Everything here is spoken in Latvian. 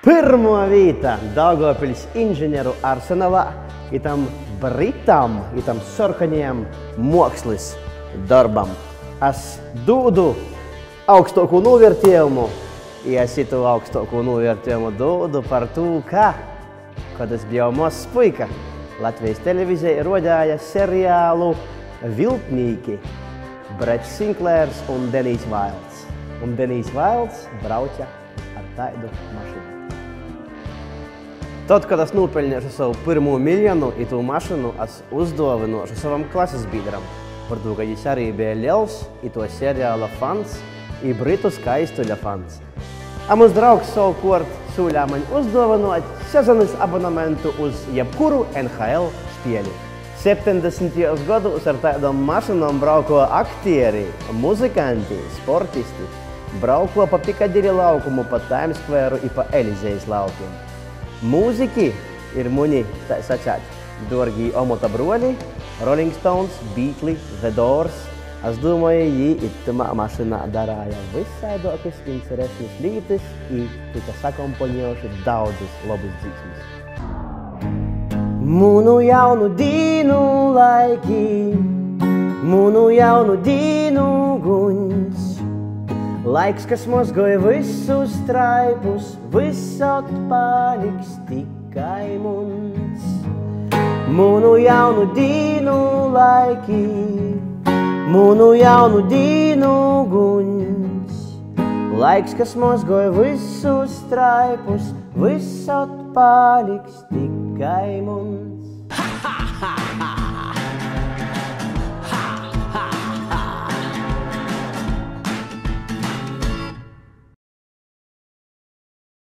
Pirmo vītā Daugavpils inženieru arsenalā, itam britam, itam sarkanajam mākslas darbam. Es dūdu augstāku novērtējumu, ja es itu augstāku novērtējumu dūdu par to, ka, kad es biju mazs puika, Latvijas televīzija rodāja seriālu Viltnīki, Brets Sinklērs un Denijs Vailds. Un Denijs Vailds brauca ar tādu mašīnu. Tad, kad es nopelnīšu savu pirmo miljonu, itu mašīnu es uzdāvināšu savam klases biedram, par to, ka viņš arī bija liels, ito seriāla fans, i britu skaistuļa fans. A mums draugs savukārt sūļā man uzdāvināt sezonas abonementu uz jebkuru NHL spēli. 70. gados ar tādām mašīnām brauko aktieri, muzikanti, sportisti. Brauko pa Pikadiri laukumu, pa Times Square i pa Elizejas laukiem. Mūziki ir muni, tā sacāt, dorgi omota broļi, Rolling Stones, Beatles, The Doors. Es domāju, viņi itamā mašīnā darāja visādākas interesantas lietas i tika sakompoņojuši daudzus labus dziesmas. Munu jaunu dīnu laiki, munu jaunu dīnu guņs. Laiks, kas mozgoja visus traipus, visot paliks tikai mums. Munu jaunu dīnu laiki, munu jaunu dīnu guņs. Laiks, kas mozgoja visus traipus, visot paliks tikai mums.